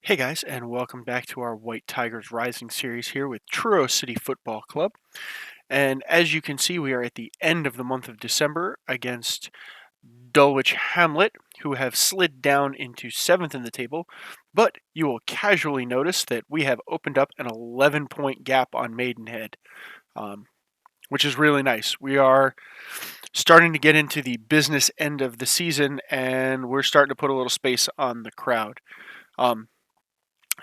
Hey guys, and welcome back to our White Tigers Rising series here with Truro City Football Club. And as you can see, we are at the end of the month of December against Dulwich Hamlet, who have slid down into 7th in the table. But you will casually notice that we have opened up an 11-point gap on Maidenhead, which is really nice. We are starting to get into the business end of the season, and we're starting to put a little space on the crowd.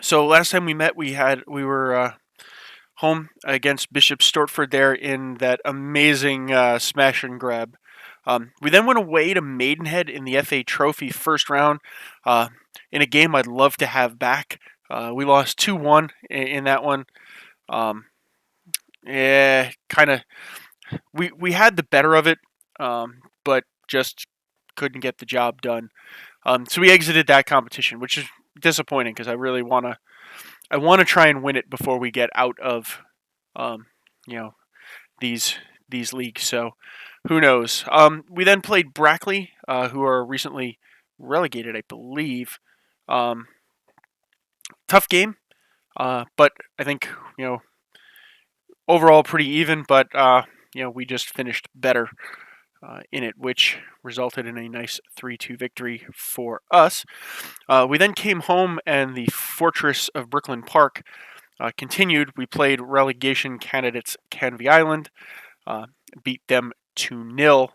So last time we met, we were home against Bishop Stortford there in that amazing smash and grab. We then went away to Maidenhead in the FA Trophy first round in a game I'd love to have back. We lost 2-1 in that one. Yeah, kind of. We had the better of it, but just couldn't get the job done. So we exited that competition, which is disappointing because I really want to try and win it before we get out of you know these leagues. So who knows? We then played Brackley, who are recently relegated, I believe. Tough game, but I think overall pretty even. But we just finished better in it, which resulted in a nice 3-2 victory for us. We then came home, and the Fortress of Brooklyn Park continued. We played relegation candidates Canvey Island, beat them 2-0,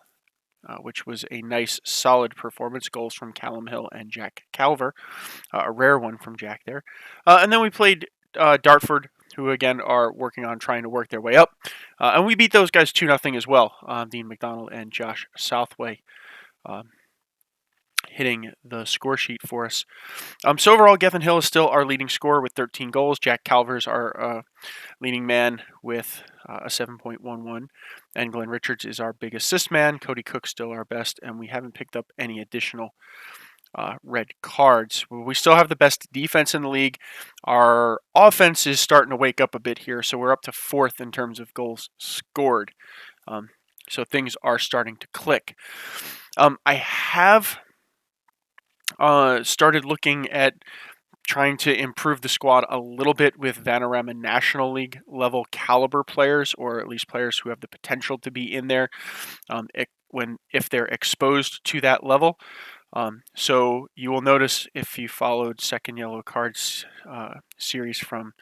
which was a nice, solid performance. Goals from Callum Hill and Jack Calver, a rare one from Jack there. And then we played Dartford, who again are working on trying to work their way up. And we beat those guys 2-0 as well. Dean McDonald and Josh Southway hitting the score sheet for us. So overall, Gethin Hill is still our leading scorer with 13 goals. Jack Calver's our leading man with a 7.11. And Glenn Richards is our big assist man. Cody Cook's still our best, and we haven't picked up any additional red cards. We still have the best defense in the league. Our offense is starting to wake up a bit here, so we're up to 4th in terms of goals scored. So things are starting to click. I have started looking at trying to improve the squad a little bit with Vanarama National League level caliber players, or at least players who have the potential to be in there if they're exposed to that level. So you will notice, if you followed Second Yellow Cards series from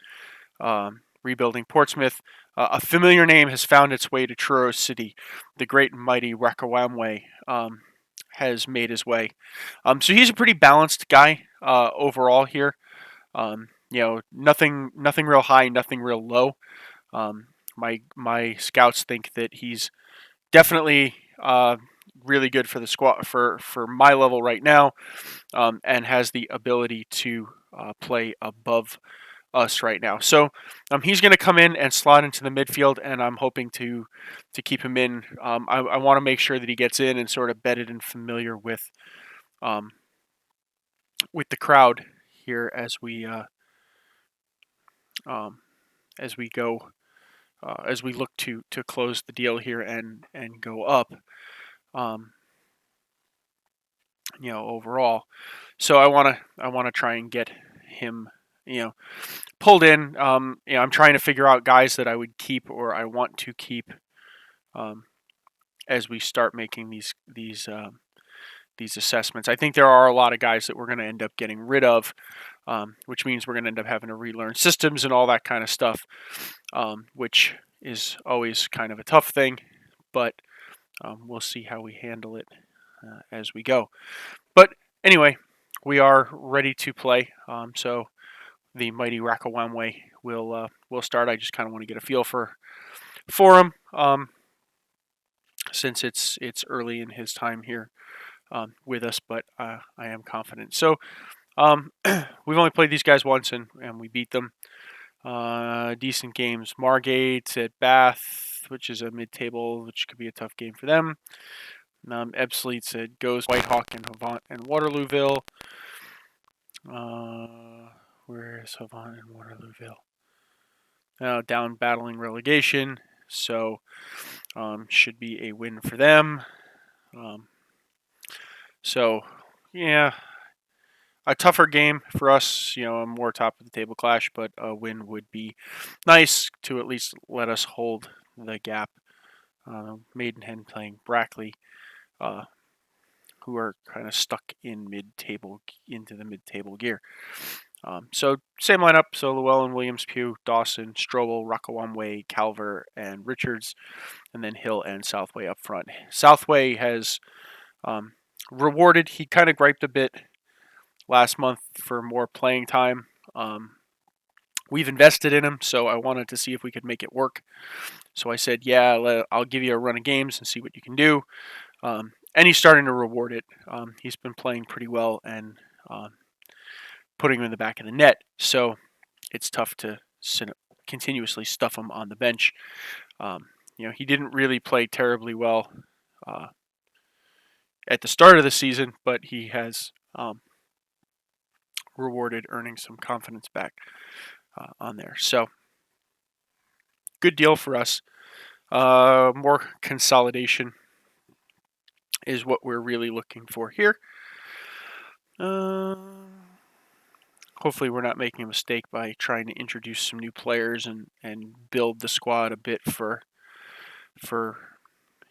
Rebuilding Portsmouth, a familiar name has found its way to Truro City. The great and mighty Rwak awambwe has made his way. So he's a pretty balanced guy overall here. Nothing real high, nothing real low. My scouts think that he's definitely really good for the squad for my level right now, and has the ability to play above us right now. So he's going to come in and slot into the midfield, and I'm hoping to keep him in. I want to make sure that he gets in and sort of bedded and familiar with the crowd here as we go. As we look to close the deal here and go up, overall. So I want to try and get him, pulled in. I'm trying to figure out guys that I would keep or I want to keep as we start making these assessments. I think there are a lot of guys that we're going to end up getting rid of, which means we're going to end up having to relearn systems and all that kind of stuff, which is always kind of a tough thing, but we'll see how we handle it as we go. But anyway, we are ready to play. So the mighty Rwak awambwe will start. I just kind of want to get a feel for him, since it's early in his time here with us, but I am confident. So we've only played these guys once, and we beat them. Decent games. Margate at Bath, which is a mid-table, which could be a tough game for them. Ebbsfleet's at Goes, Whitehawk, and Havant and Waterlooville. Where is Havant and Waterlooville? Down battling relegation, so should be a win for them. So yeah, a tougher game for us, a more top of the table clash, but a win would be nice to at least let us hold the gap. Maidenhead playing Brackley, who are kind of stuck in into the mid-table gear. So same lineup: so Llewellyn, Williams, Pugh, Dawson, Strobel, Rwak, awambwe, Calver, and Richards, and then Hill and Southway up front. Southway has rewarded. He kind of griped a bit last month for more playing time. We've invested in him, so I wanted to see if we could make it work. So I said, yeah, I'll give you a run of games and see what you can do. And he's starting to reward it. He's been playing pretty well and putting him in the back of the net. So it's tough to continuously stuff him on the bench. He didn't really play terribly well at the start of the season, but he has rewarded earning some confidence back on there. So good deal for us. More consolidation is what we're really looking for here. Hopefully we're not making a mistake by trying to introduce some new players and build the squad a bit for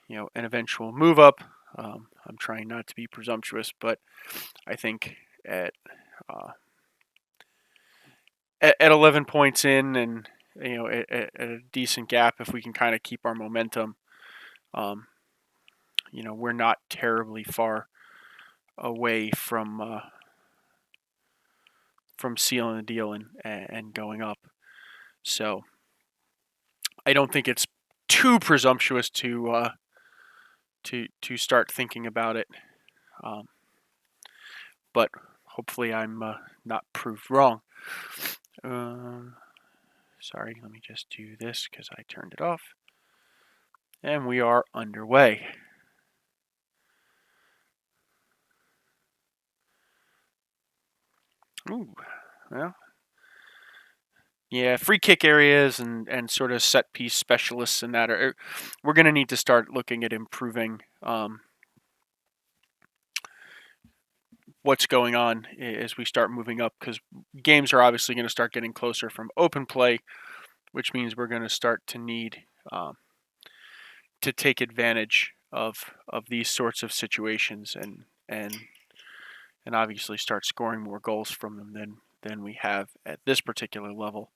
an eventual move up. I'm trying not to be presumptuous, but I think at 11 points in and at a decent gap, if we can kind of keep our momentum, we're not terribly far away from sealing the deal and going up. So I don't think it's too presumptuous to start thinking about it. But hopefully I'm not proved wrong. Sorry, let me just do this because I turned it off. And we are underway. Ooh, well, yeah, free kick areas and sort of set piece specialists and that we're going to need to start looking at improving what's going on as we start moving up, because games are obviously going to start getting closer from open play, which means we're going to start to need to take advantage of these sorts of situations and obviously start scoring more goals from them than we have at this particular level.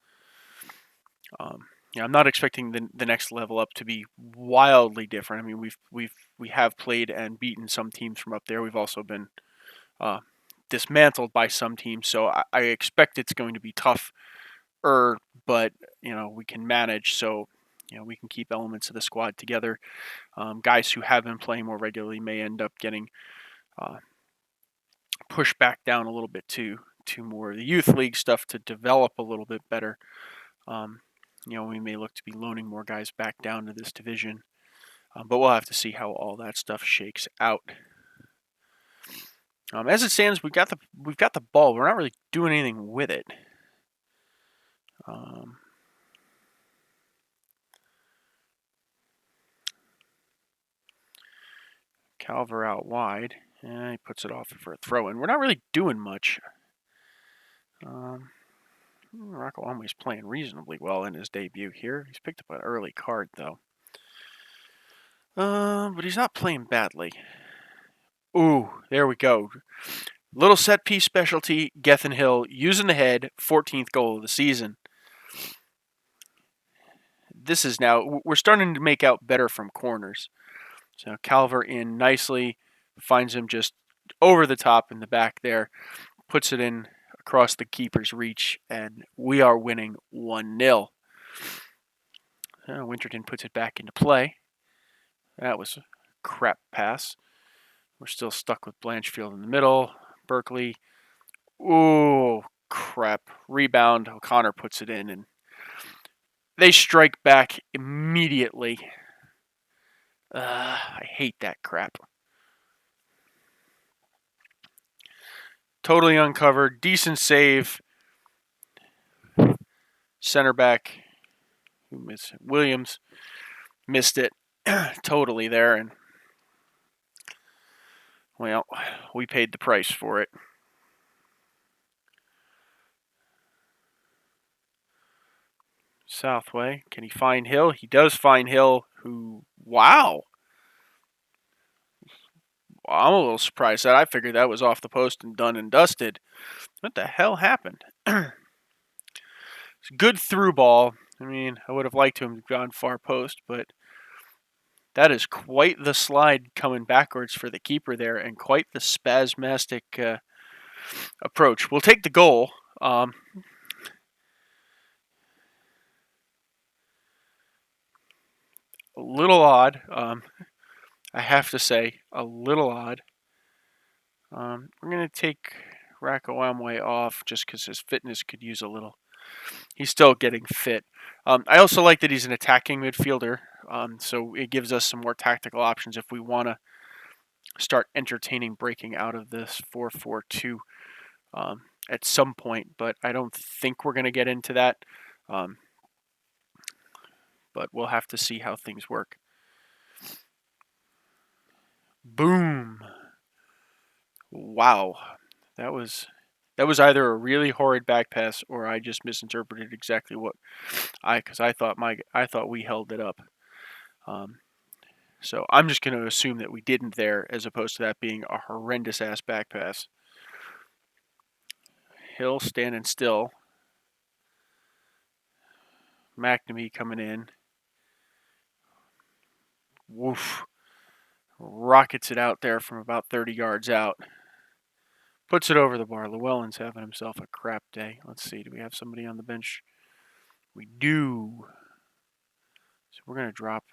I'm not expecting the next level up to be wildly different. I mean, we have played and beaten some teams from up there. We've also been dismantled by some teams, so I expect it's going to be tough. But we can manage. So we can keep elements of the squad together. Guys who have been playing more regularly may end up getting pushed back down a little bit to more of the youth league stuff to develop a little bit better. We may look to be loaning more guys back down to this division, but we'll have to see how all that stuff shakes out. As it stands, we've got the ball. We're not really doing anything with it. Calver out wide, and he puts it off for a throw-in. We're not really doing much. Rwak awambwe's playing reasonably well in his debut here. He's picked up an early card, though. But he's not playing badly. Ooh, there we go. Little set piece specialty, Gethin Hill using the head, 14th goal of the season. This is now, we're starting to make out better from corners. So Calver in nicely, finds him just over the top in the back there, puts it in across the keeper's reach, and we are winning 1-0. Winterton puts it back into play. That was a crap pass. We're still stuck with Blanchfield in the middle. Berkeley. Ooh, crap. Rebound. O'Connor puts it in, and they strike back immediately. I hate that crap. Totally uncovered. Decent save. Center back, Williams, missed it totally there, and well, we paid the price for it. Southway. Can he find Hill? He does find Hill, who, wow. I'm a little surprised that I figured that was off the post and done and dusted. What the hell happened? It's a good through ball. I mean, I would have liked to have gone far post, but that is quite the slide coming backwards for the keeper there, and quite the spasmodic approach. We'll take the goal. A little odd. I have to say, a little odd. We're going to take Rwak awambwe off just because his fitness could use a little. He's still getting fit. I also like that he's an attacking midfielder, so it gives us some more tactical options if we want to start entertaining breaking out of this 4-4-2 at some point, but I don't think we're going to get into that. But we'll have to see how things work. Boom. Wow. That was either a really horrid back pass or I just misinterpreted exactly what because I thought we held it up. So I'm just going to assume that we didn't there, as opposed to that being a horrendous ass back pass. Hill standing still. McNamee coming in. Woof. Rockets it out there from about 30 yards out. Puts it over the bar. Llewellyn's having himself a crap day. Let's see. Do we have somebody on the bench? We do. So we're going to drop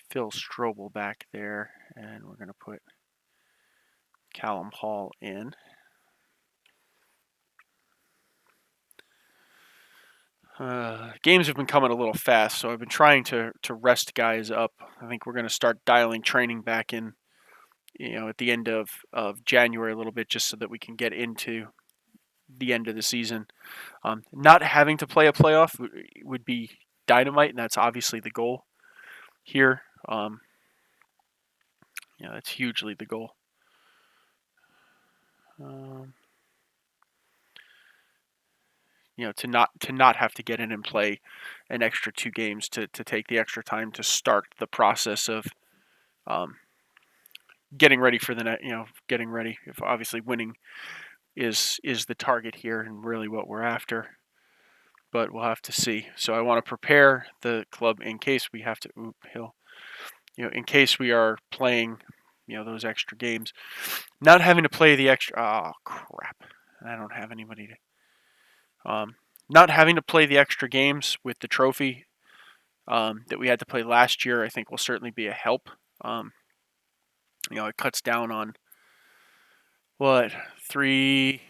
Phil Strobel back there, and we're going to put Callum Hall in. Games have been coming a little fast, so I've been trying to rest guys up. I think we're going to start dialing training back in, at the end of January a little bit, just so that we can get into the end of the season. Not having to play a playoff would be dynamite, and that's obviously the goal here. That's hugely the goal. To not have to get in and play an extra 2 games, to take the extra time to start the process of getting ready for the getting ready. If obviously winning is the target here and really what we're after, but we'll have to see. So I want to prepare the club in case we have to in case we are playing those extra games, not having to play the extra. Oh crap! I don't have anybody to. Not having to play the extra games with the trophy that we had to play last year, I think will certainly be a help. It cuts down on 3,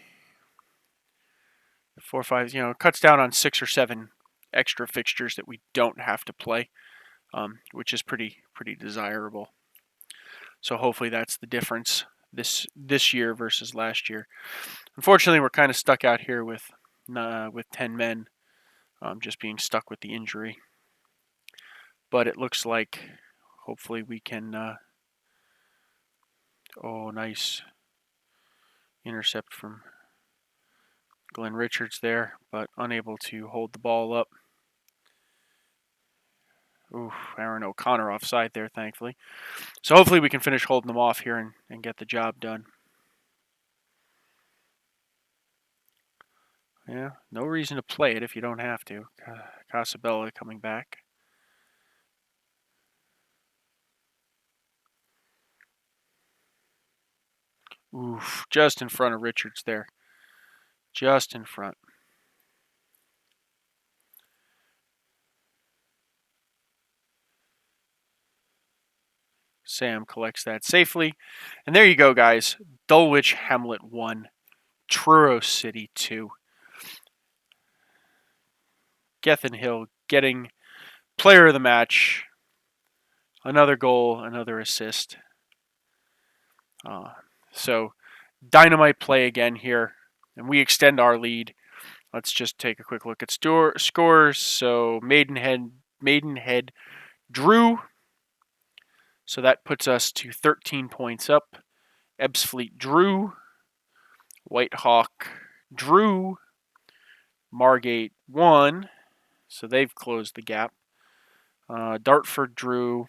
4, 5. It cuts down on 6 or 7 extra fixtures that we don't have to play, which is pretty desirable. So hopefully that's the difference this year versus last year. Unfortunately, we're kind of stuck out here with 10 men, just being stuck with the injury. But it looks like hopefully we can. Nice intercept from Glenn Richards there, but unable to hold the ball up. Aaron O'Connor offside there, thankfully. So hopefully we can finish holding them off here and get the job done. Yeah, no reason to play it if you don't have to. Casabella coming back. Just in front of Richards there. Just in front. Sam collects that safely. And there you go, guys. Dulwich Hamlet 1. Truro City 2. Gethin Hill getting player of the match. Another goal, another assist. So dynamite play again here. And we extend our lead. Let's just take a quick look at scores. So Maidenhead drew. So that puts us to 13 points up. Ebbsfleet drew. Whitehawk drew. Margate won, so they've closed the gap. Dartford drew,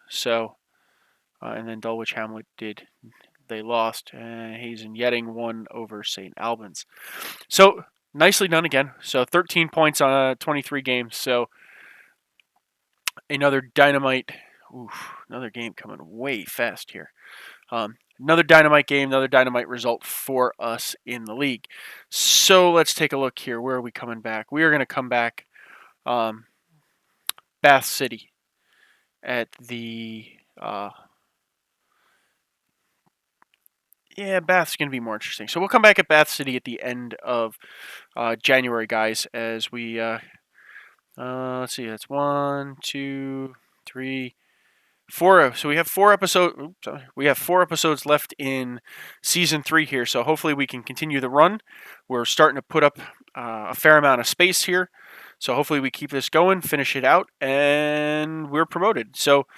so and then Dulwich Hamlet did. They lost, and Hazen Yetting won over St. Albans. So nicely done again. So 13 points on 23 games. So another dynamite. Another game coming way fast here. Another dynamite game, another dynamite result for us in the league. So let's take a look here. Where are we coming back? We are going to come back Bath City at the... Bath's going to be more interesting. So we'll come back at Bath City at the end of January, guys, as we... let's see, that's 1, 2, 3... 4. So we have 4 episodes. We have 4 episodes left in season 3 here. So hopefully we can continue the run. We're starting to put up a fair amount of space here. So hopefully we keep this going, finish it out, and we're promoted. So,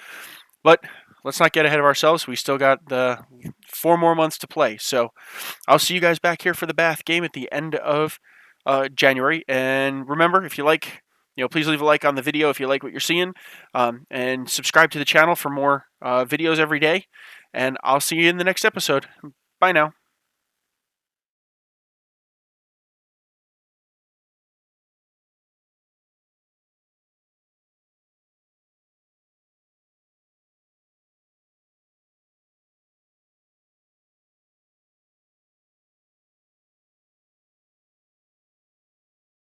but let's not get ahead of ourselves. We still got the 4 more months to play. So I'll see you guys back here for the Bath game at the end of January. And remember, if you like, please leave a like on the video if you like what you're seeing, and subscribe to the channel for more videos every day. And I'll see you in the next episode. Bye now.